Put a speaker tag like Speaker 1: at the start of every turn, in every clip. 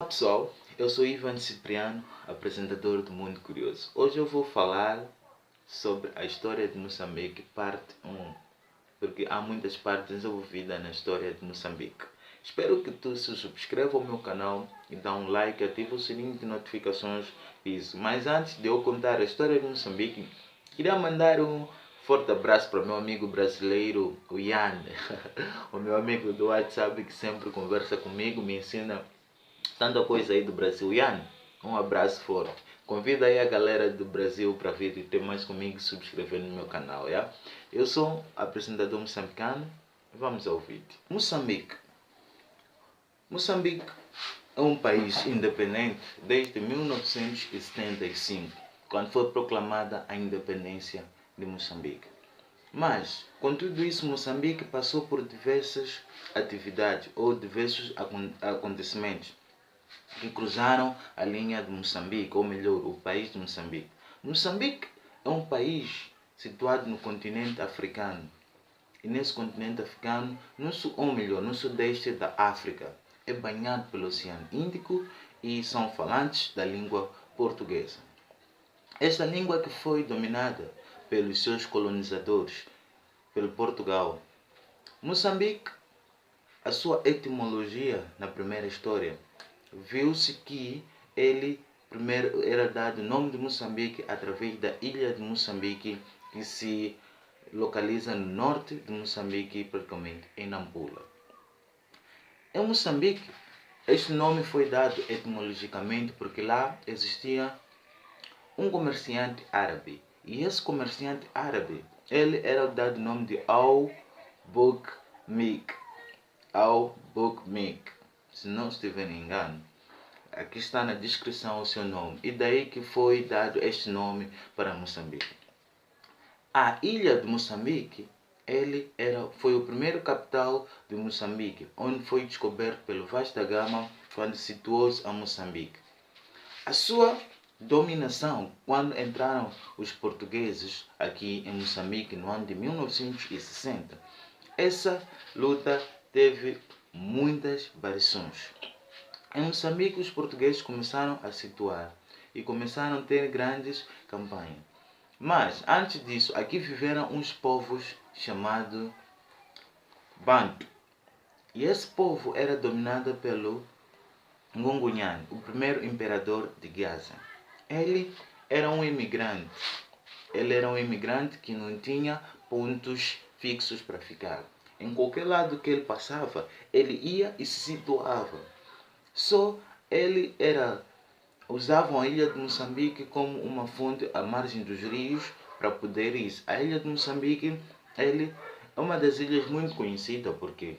Speaker 1: Pessoal, eu sou Ivan Cipriano, apresentador do Mundo Curioso. Hoje eu vou falar sobre a história de Moçambique, parte 1, porque há muitas partes envolvidas na história de Moçambique. Espero que tu se subscreva ao meu canal e dá um like, ativa o sininho de notificações, isso. Mas antes de eu contar a história de Moçambique, queria mandar um forte abraço para o meu amigo brasileiro, o Ian, o meu amigo do WhatsApp que sempre conversa comigo, me ensina tanta coisa aí do Brasil. Ian, um abraço forte. Convida aí a galera do Brasil para vir ter mais comigo e subscrever no meu canal, yeah? Eu sou apresentador moçambicano. Vamos ao vídeo. Moçambique. Moçambique é um país independente desde 1975, quando foi proclamada a independência de Moçambique. Mas, com tudo isso, Moçambique passou por diversas atividades ou diversos acontecimentos que cruzaram a linha de Moçambique, ou melhor, o país de Moçambique. Moçambique é um país situado no continente africano. E nesse continente africano, no sudeste da África, é banhado pelo Oceano Índico e são falantes da língua portuguesa. Esta língua que foi dominada pelos seus colonizadores, pelo Portugal. Moçambique, a sua etimologia na primeira história, viu-se que ele primeiro era dado o nome de Moçambique através da ilha de Moçambique, que se localiza no norte de Moçambique, praticamente em Nampula. Em Moçambique, este nome foi dado etimologicamente porque lá existia um comerciante árabe. E esse comerciante árabe, ele era dado o nome de Al-Bukmik. Al-Bukmik, se não estiver em engano. Aqui está na descrição o seu nome. E daí que foi dado este nome para Moçambique. A ilha de Moçambique, foi o primeiro capital de Moçambique, onde foi descoberto pelo Vasco da Gama quando situou-se a Moçambique. A sua dominação, quando entraram os portugueses aqui em Moçambique no ano de 1960, essa luta teve muitas variações. Em Moçambique, os portugueses começaram a situar e começaram a ter grandes campanhas. Mas, antes disso, aqui viveram uns povos chamados Bantu. E esse povo era dominado pelo Ngungunyane, o primeiro imperador de Gaza. Ele era um imigrante. Ele era um imigrante que não tinha pontos fixos para ficar. Em qualquer lado que ele passava, ele ia e se situava. Só ele usavam a ilha de Moçambique como uma fonte à margem dos rios para poder ir. A ilha de Moçambique é uma das ilhas muito conhecida porque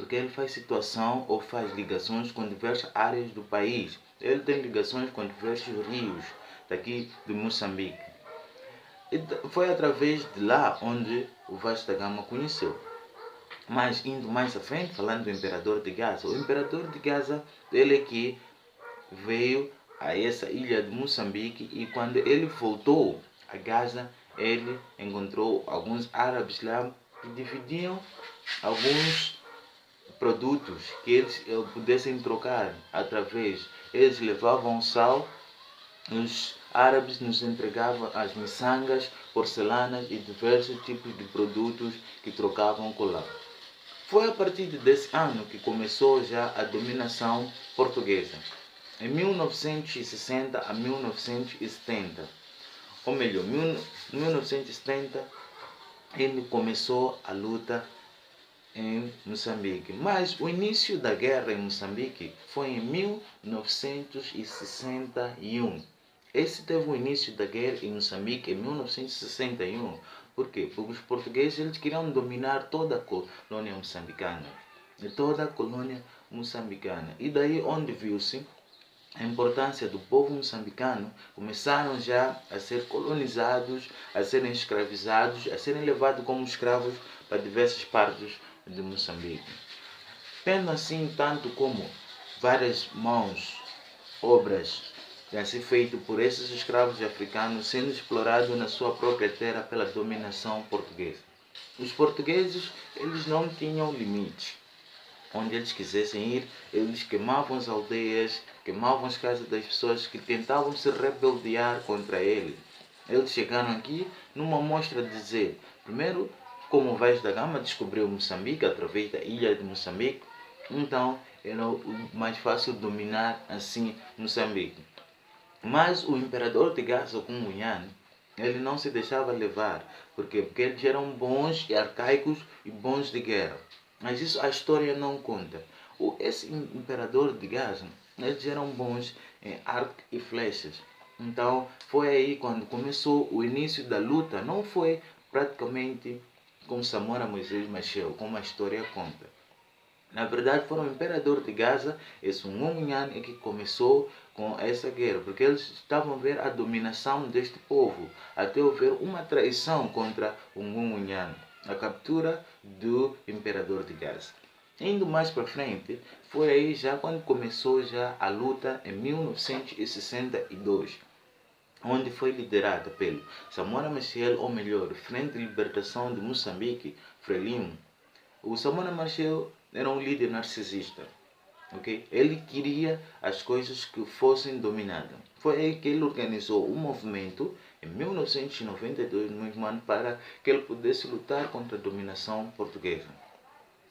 Speaker 1: ele faz situação ou faz ligações com diversas áreas do país. Ele tem ligações com diversos rios daqui de Moçambique. E foi através de lá onde o Vasco da Gama conheceu. Mas indo mais à frente, falando do imperador de Gaza, o imperador de Gaza, ele é que veio a essa ilha de Moçambique e quando ele voltou a Gaza, ele encontrou alguns árabes lá que dividiam alguns produtos que eles pudessem trocar através. Eles levavam sal, os árabes nos entregavam as miçangas, porcelanas e diversos tipos de produtos que trocavam com lá. Foi a partir desse ano que começou já a dominação portuguesa. Em 1960 a 1970, ou melhor, em 1970 ele começou a luta em Moçambique. Mas o início da guerra em Moçambique foi em 1961. Esse teve o início da guerra em Moçambique em 1961. Por quê? Porque os portugueses eles queriam dominar toda a colônia moçambicana. Toda a colônia moçambicana. E daí onde viu-se a importância do povo moçambicano, começaram já a ser colonizados, a serem escravizados, a serem levados como escravos para diversas partes de Moçambique. Tendo assim tanto como várias mãos, obras, já se feito por esses escravos africanos sendo explorados na sua própria terra pela dominação portuguesa. Os portugueses, eles não tinham limites. onde eles quisessem ir, eles queimavam as aldeias, queimavam as casas das pessoas que tentavam se rebeldear contra ele. Eles chegaram aqui numa mostra de dizer, primeiro, como o Vaz da Gama descobriu Moçambique através da ilha de Moçambique, então era mais fácil dominar assim Moçambique. Mas o imperador de Gaza, Cunhunhan, ele não se deixava levar. Por quê? Porque eles eram bons e arcaicos e bons de guerra. Mas isso a história não conta. Esse imperador de Gaza, eles eram bons em arco e flechas. Então foi aí quando começou o início da luta. Não foi praticamente com Samora Moisés Machel, como a história conta. Na verdade, foi o imperador de Gaza, esse Ngunyan, que começou com essa guerra, porque eles estavam a ver a dominação deste povo, até houver uma traição contra o Ngunyan, a captura do imperador de Gaza. Indo mais para frente, foi aí já quando começou já a luta em 1962, onde foi liderada pelo Samora Machel, ou melhor, Frente de Libertação de Moçambique, Frelimo. O Samora Machel era um líder narcisista. Okay? Ele queria as coisas que fossem dominadas. Foi aí que ele organizou um movimento em 1992 para que ele pudesse lutar contra a dominação portuguesa.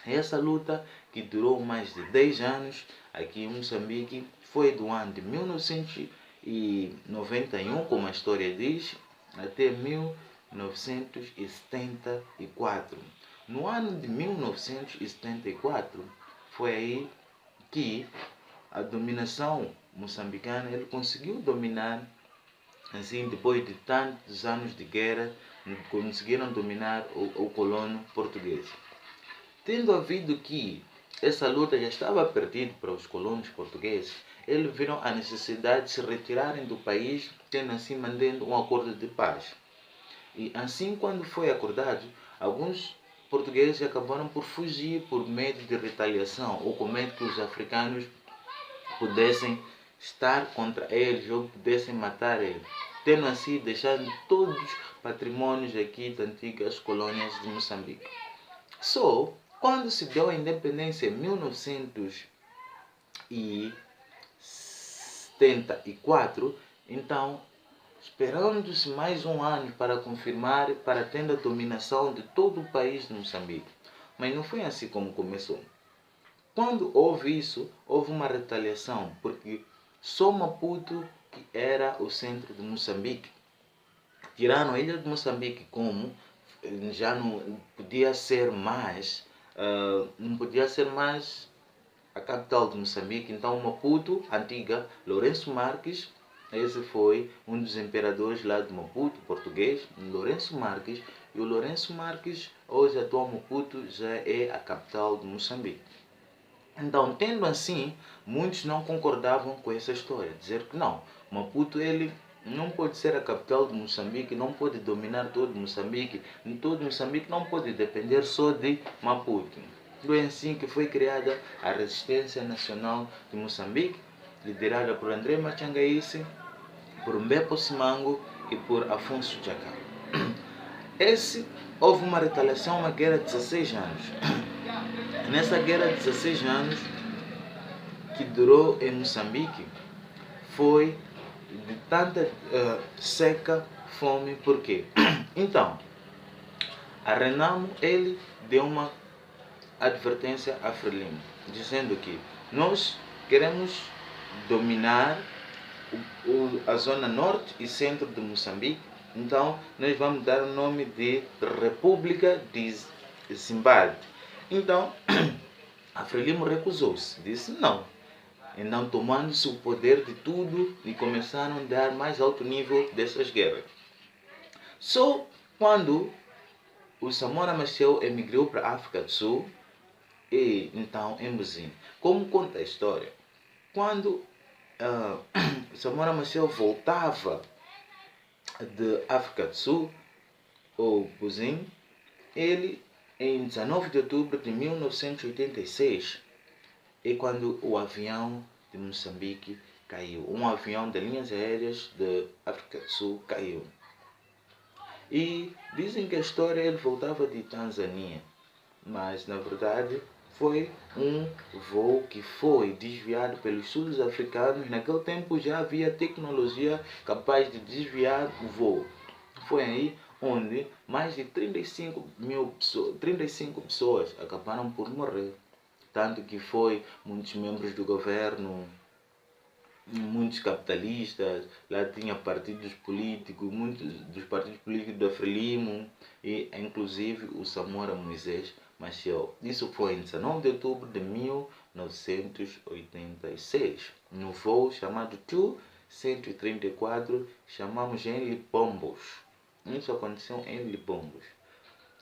Speaker 1: Essa luta, que durou mais de 10 anos aqui em Moçambique, foi do ano de 1991, como a história diz, até 1974. No ano de 1974, foi aí que a dominação moçambicana, ele conseguiu dominar, assim, depois de tantos anos de guerra, conseguiram dominar o colono português. Tendo havido que essa luta já estava perdida para os colonos portugueses, eles viram a necessidade de se retirarem do país, tendo assim mantendo um acordo de paz. E assim, quando foi acordado, alguns portugueses acabaram por fugir por medo de retaliação, ou com medo que os africanos pudessem estar contra eles ou pudessem matar eles, tendo assim deixado todos os patrimônios aqui das antigas colônias de Moçambique. Só quando se deu a independência em 1974, então, esperando-se mais um ano para confirmar, para ter a dominação de todo o país de Moçambique. Mas não foi assim como começou. Quando houve isso, houve uma retaliação, porque só Maputo, que era o centro de Moçambique, tiraram a ilha de Moçambique como já não podia ser mais, a capital de Moçambique. Então Maputo, antiga, Lourenço Marques, esse foi um dos imperadores lá de Maputo, português, Lourenço Marques, e o Lourenço Marques, hoje atual Maputo, já é a capital de Moçambique. Então, tendo assim, muitos não concordavam com essa história, dizer que não, Maputo ele não pode ser a capital de Moçambique, não pode dominar todo Moçambique não pode depender só de Maputo. Foi assim que foi criada a Resistência Nacional de Moçambique, liderada por André Machangaíce, por Mbepo Simango e por Afonso Jacá. Houve uma retaliação, uma guerra de 16 anos. Nessa guerra de 16 anos, que durou em Moçambique, foi de tanta seca, fome. Por quê? Então, a Renamo, ele deu uma advertência a Frelimo, dizendo que nós queremos dominar a zona norte e centro de Moçambique, então nós vamos dar o nome de República de Zimbábue. Então, a Frelimo recusou-se, disse não. Então, tomando-se o poder de tudo e começaram a dar mais alto nível dessas guerras. Só quando o Samora Machel emigrou para a África do Sul, e então em Buzim, como conta a história, quando Samora Machel voltava de África do Sul, ou Buzim, ele, em 19 de outubro de 1986, é quando o avião de Moçambique caiu. Um avião de linhas aéreas de África do Sul caiu. E dizem que a história ele voltava de Tanzânia, mas na verdade foi um voo que foi desviado pelos sul-africanos. Naquele tempo já havia tecnologia capaz de desviar o voo. Foi aí onde mais de 35 pessoas acabaram por morrer. Tanto que foi muitos membros do governo, muitos capitalistas, lá tinha partidos políticos, muitos dos partidos políticos da Frelimo e inclusive o Samora Moisés Machel. Isso foi em 19 de outubro de 1986, no voo chamado Tu 134, chamamos em Lipombos. Isso aconteceu em Lipombos.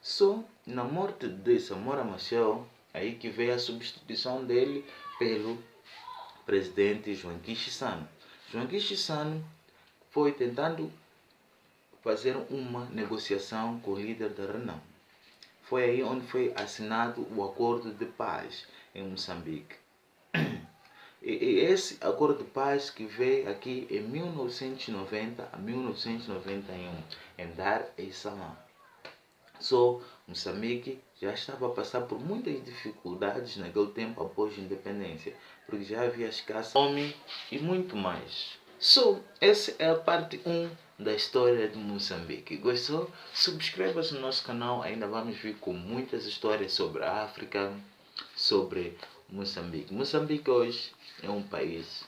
Speaker 1: Só na morte de Samora Machel, aí que veio a substituição dele pelo presidente Joaquim Chissano. Joaquim Chissano foi tentando fazer uma negociação com o líder da Renamo. Foi aí onde foi assinado o acordo de paz em Moçambique. E esse acordo de paz que veio aqui em 1990 a 1991 em Dar es Salaam. Só Moçambique já estava a passar por muitas dificuldades naquele tempo após a independência, porque já havia escassez, fome e muito mais. Essa é a parte 1 da história de Moçambique. Gostou? Subscreva-se no nosso canal, ainda vamos vir com muitas histórias sobre a África, sobre Moçambique. Moçambique hoje é um país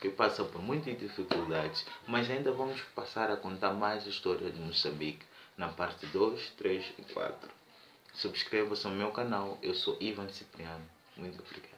Speaker 1: que passa por muitas dificuldades, mas ainda vamos passar a contar mais histórias de Moçambique na parte 2, 3 e 4. Subscreva-se ao meu canal, eu sou Ivan Cipriano. Muito obrigado.